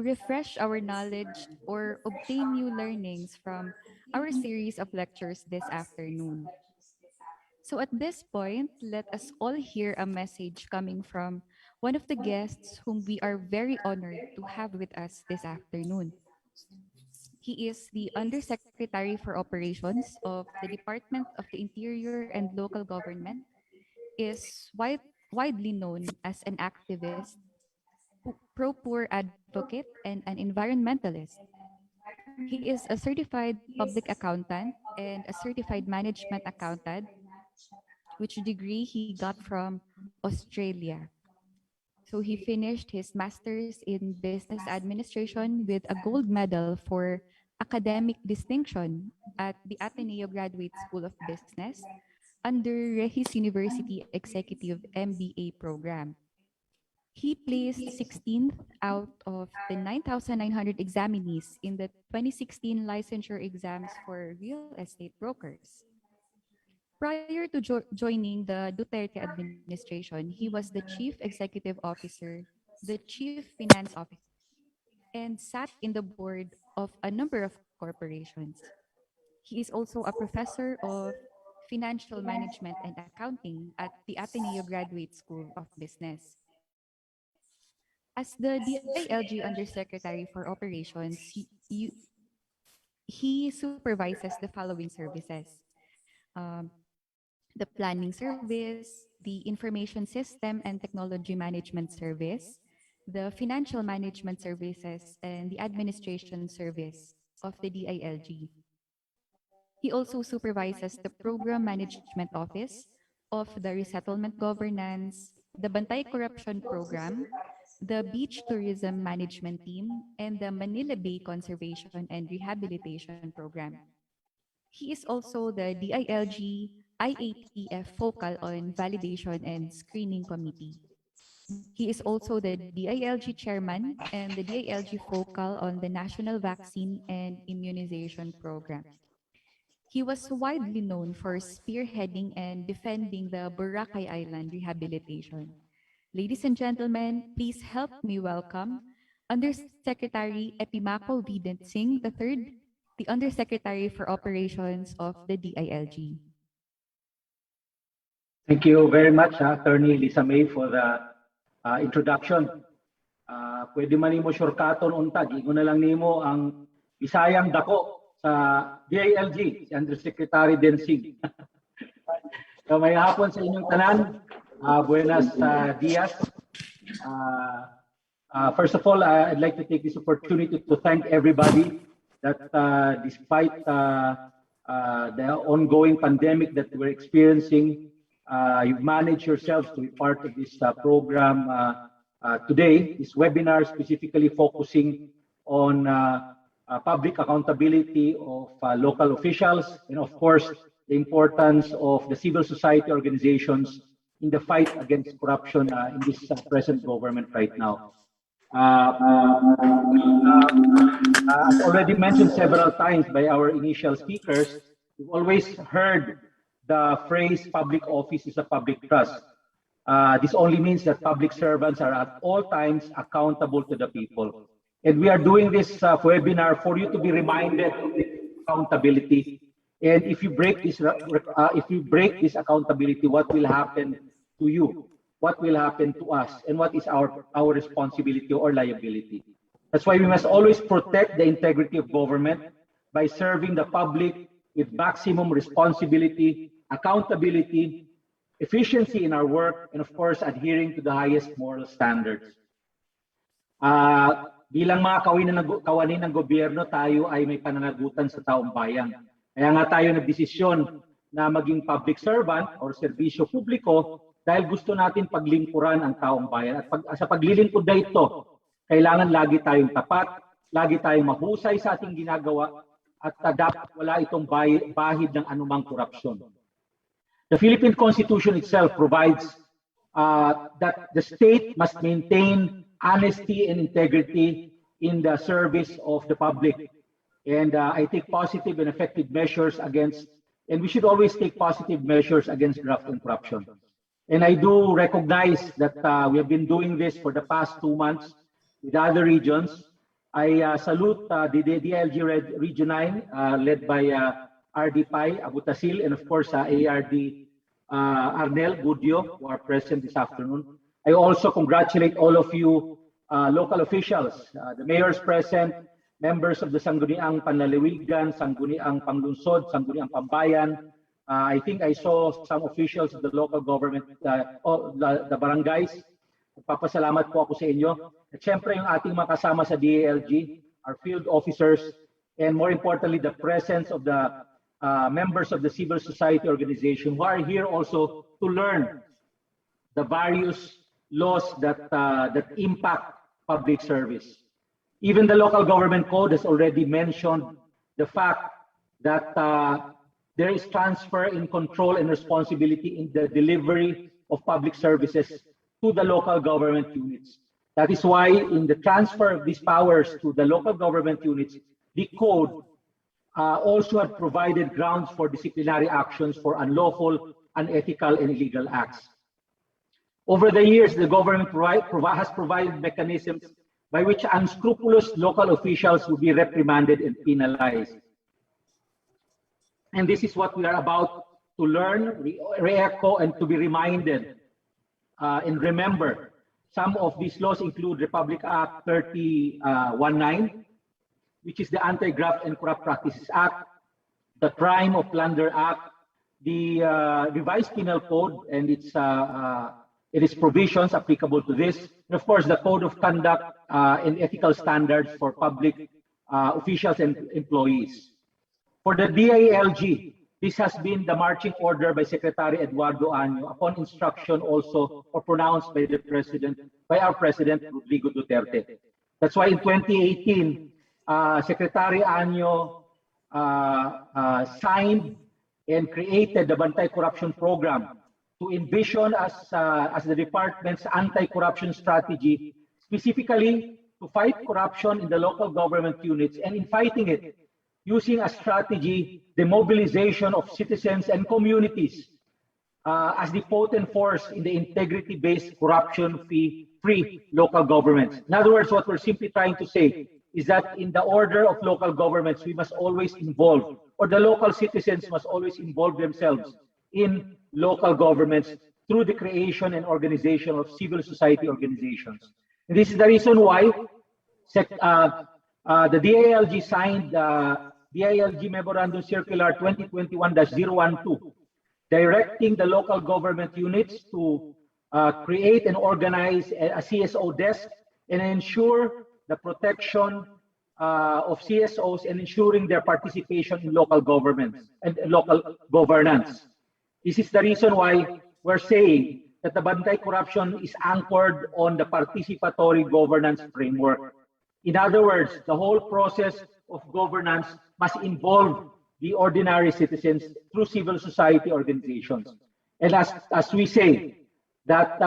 refresh our knowledge or obtain new learnings from our series of lectures this afternoon. So at this point, let us all hear a message coming from one of the guests whom we are very honored to have with us this afternoon. He is the Undersecretary for Operations of the Department of the Interior and Local Government, is widely known as an activist, pro-poor advocate, and an environmentalist. He is a certified public accountant and a certified management accountant, which degree he got from Australia. So he finished his master's in business administration with a gold medal for academic distinction at the Ateneo Graduate School of Business under Regis University Executive MBA program. He placed 16th out of the 9,900 examinees in the 2016 licensure exams for real estate brokers. Prior to joining the Duterte administration, he was the chief executive officer, the chief finance officer, and sat in the board of a number of corporations. He is also a professor of financial management and accounting at the Ateneo Graduate School of Business. As the DILG Undersecretary for Operations, he supervises the following services. Um, the Planning Service, the Information System and Technology Management Service, the Financial Management Services, and the Administration Service of the DILG. He also supervises the Program Management Office of the Resettlement Governance, the Bantay Korapsyon Program, the Beach Tourism Management Team, and the Manila Bay Conservation and Rehabilitation Program. He is also the DILG IATF Focal on Validation and Screening Committee. He is also the DILG Chairman and the DILG Focal on the National Vaccine and Immunization Program. He was widely known for spearheading and defending the Boracay Island rehabilitation. Ladies and gentlemen, please help me welcome Undersecretary Epimaco Densing III, the Undersecretary for Operations of the DILG. Thank you very much, Attorney Lisa May, for the introduction. Pwede man nimo shortcuton untag, igo na lang nimo ang Bisayang dako sa DILG, si Undersecretary Densing. So may hapon sa inyong tanan. Buenos dias. First of all, I'd like to take this opportunity to thank everybody that despite the ongoing pandemic that we're experiencing, you've managed yourselves to be part of this program today. This webinar specifically focusing on public accountability of local officials and of course the importance of the civil society organizations in the fight against corruption in this present government right now. As already mentioned several times by our initial speakers, we've always heard the phrase public office is a public trust. This only means that public servants are at all times accountable to the people. And we are doing this webinar for you to be reminded of accountability. And if you break this accountability, what will happen to you? What will happen to us? And what is our responsibility or liability? That's why we must always protect the integrity of government by serving the public with maximum responsibility, accountability, efficiency in our work, and of course, adhering to the highest moral standards. Bilang mga kawanin ng gobyerno, tayo ay may pananagutan sa taong bayan. Kaya nga tayo nagdesisyon na maging public servant or serbisyo publiko dahil gusto natin paglingkuran ang taong bayan. At sa paglilingkod na ito, kailangan lagi tayong tapat, lagi tayong mahusay sa ating ginagawa, at dapat wala itong bahid ng anumang korupsyon. The Philippine Constitution itself provides that the state must maintain honesty and integrity in the service of the public. And I take positive and effective measures against, and we should always take positive measures against graft and corruption. And I do recognize that we have been doing this for the past 2 months with other regions. I salute the DILG Region IX, led by RD Pai Abutasil, and of course ARD Arnel Budio, who are present this afternoon. I also congratulate all of you local officials, the mayors present, members of the Sangguniang Panlalawigan, Sangguniang Panglunsod, Sangguniang Pambayan. I think I saw some officials of the local government, the barangays. Nagpapasalamat po ako sa inyo. At syempre yung ating mga kasama sa DILG, our field officers, and more importantly, the presence of the members of the civil society organization who are here also to learn the various laws that impact public service. Even the local government code has already mentioned the fact that there is transfer in control and responsibility in the delivery of public services to the local government units. That is why in the transfer of these powers to the local government units, the code also had provided grounds for disciplinary actions for unlawful, unethical, and illegal acts. Over the years, the government has provided mechanisms by which unscrupulous local officials will be reprimanded and penalized. And this is what we are about to learn, re-echo, and to be reminded and remember. Some of these laws include Republic Act 3019, which is the Anti-Graft and Corrupt Practices Act, the Crime of Plunder Act, the Revised Penal Code and its provisions applicable to this, and of course the Code of Conduct and Ethical Standards for public officials and employees. For the DILG, this has been the marching order by Secretary Eduardo Año upon instruction also or pronounced by the President, by our President Rodrigo Duterte. That's why in 2018, Secretary Año signed and created the Bantay Korapsyon program to envision as the department's anti-corruption strategy, specifically to fight corruption in the local government units, and in fighting it, using a strategy, the mobilization of citizens and communities as the potent force in the integrity-based, corruption-free local governments. In other words, what we're simply trying to say is that in the order of local governments, we must always involve, or the local citizens must always involve themselves in local governments through the creation and organization of civil society organizations. And this is the reason why the DILG signed DILG Memorandum Circular 2021-012, directing the local government units to create and organize a CSO desk and ensure the protection of CSOs and ensuring their participation in local governments and local governance. This is the reason why we're saying that the Bantay Korapsyon is anchored on the participatory governance framework. In other words, the whole process of governance must involve the ordinary citizens through civil society organizations. And as we say, that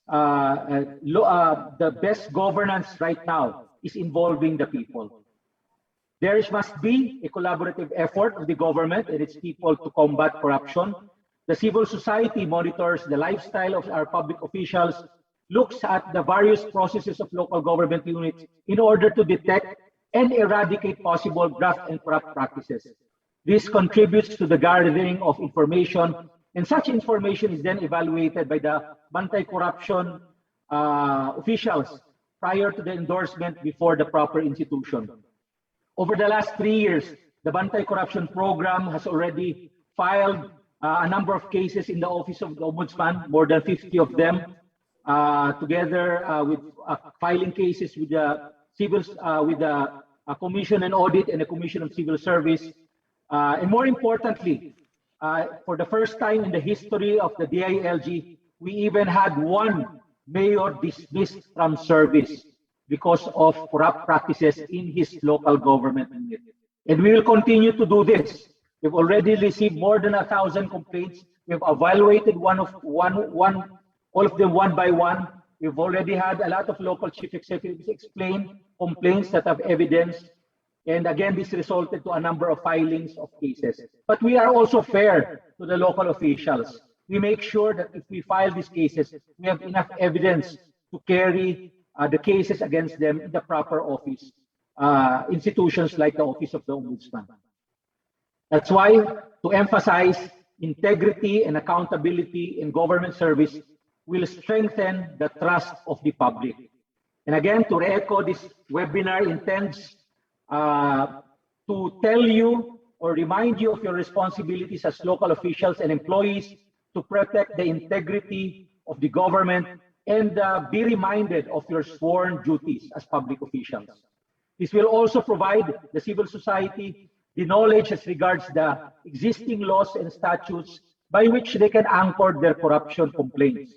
the best governance right now is involving the people. There must be a collaborative effort of the government and its people to combat corruption. The civil society monitors the lifestyle of our public officials, looks at the various processes of local government units in order to detect and eradicate possible graft and corrupt practices. This contributes to the gathering of information, and such information is then evaluated by the Bantay Korapsyon officials prior to the endorsement before the proper institution. Over the last 3 years, the Bantay Korapsyon program has already filed a number of cases in the Office of the Ombudsman, more than 50 of them, together with filing cases with the Commission on Audit and the Commission of Civil Service. And more importantly, for the first time in the history of the DILG, we even had one mayor dismissed from service because of corrupt practices in his local government unit. And we will continue to do this. We've already received more than 1,000 complaints. We've evaluated all of them one by one. We've already had a lot of local chief executives explain complaints that have evidence. And again, this resulted to a number of filings of cases. But we are also fair to the local officials. We make sure that if we file these cases, we have enough evidence to carry the cases against them in the proper office, institutions like the Office of the Ombudsman. That's why, to emphasize integrity and accountability in government service will strengthen the trust of the public. And again, to re-echo, this webinar intends to tell you or remind you of your responsibilities as local officials and employees to protect the integrity of the government and be reminded of your sworn duties as public officials. This will also provide the civil society the knowledge as regards the existing laws and statutes by which they can anchor their corruption complaints.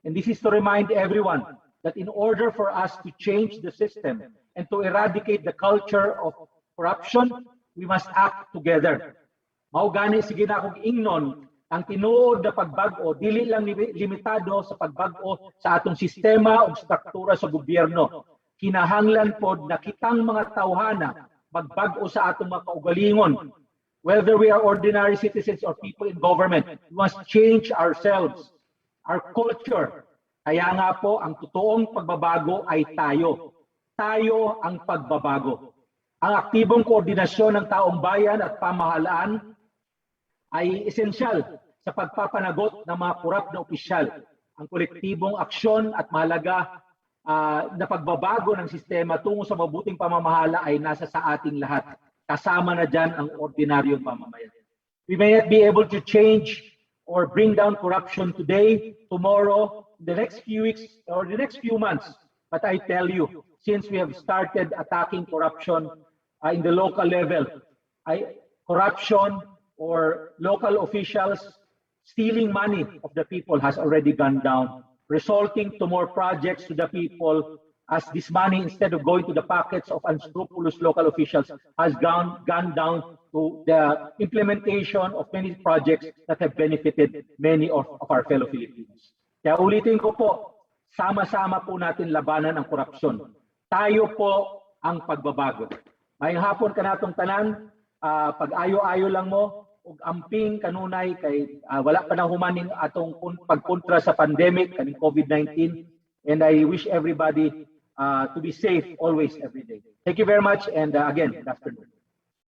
And this is to remind everyone that in order for us to change the system and to eradicate the culture of corruption, we must act together. Mao gani sige na akong ingnon, ang tinuod na pagbago dili lang limitado sa pagbago sa atong sistema o struktura sa gobyerno. Kinahanglan pod na kitang mga tawhana magbago sa atong mga kaugalingon. Whether we are ordinary citizens or people in government, we must change ourselves, our culture. Kaya nga po, ang totoong pagbabago ay tayo. Tayo ang pagbabago. Ang aktibong koordinasyon ng taong bayan at pamahalaan ay esensyal sa pagpapanagot ng mga korap na opisyal. Ang kolektibong aksyon at mahalaga na pagbabago ng sistema tungo sa mabuting pamamahala ay nasa sa ating lahat. Kasama na dyan ang ordinaryong mamamayan. We may not be able to change or bring down corruption today, tomorrow, the next few weeks, or the next few months. But I tell you, since we have started attacking corruption in the local level, corruption or local officials stealing money of the people has already gone down, resulting to more projects to the people, as this money, instead of going to the pockets of unscrupulous local officials, has gone down to the implementation of many projects that have benefited many of our fellow Filipinos. Kaya ulitin ko po, sama-sama po natin labanan ang korupsyon. Tayo po ang pagbabago. Mayang hapon ka natong tanan, pag-ayo-ayo lang mo, ug amping kanunay kay wala pa na humaning atong pagkontra sa pandemic kaning COVID-19, and I wish everybody to be safe always every day. Thank you very much, and again, good afternoon.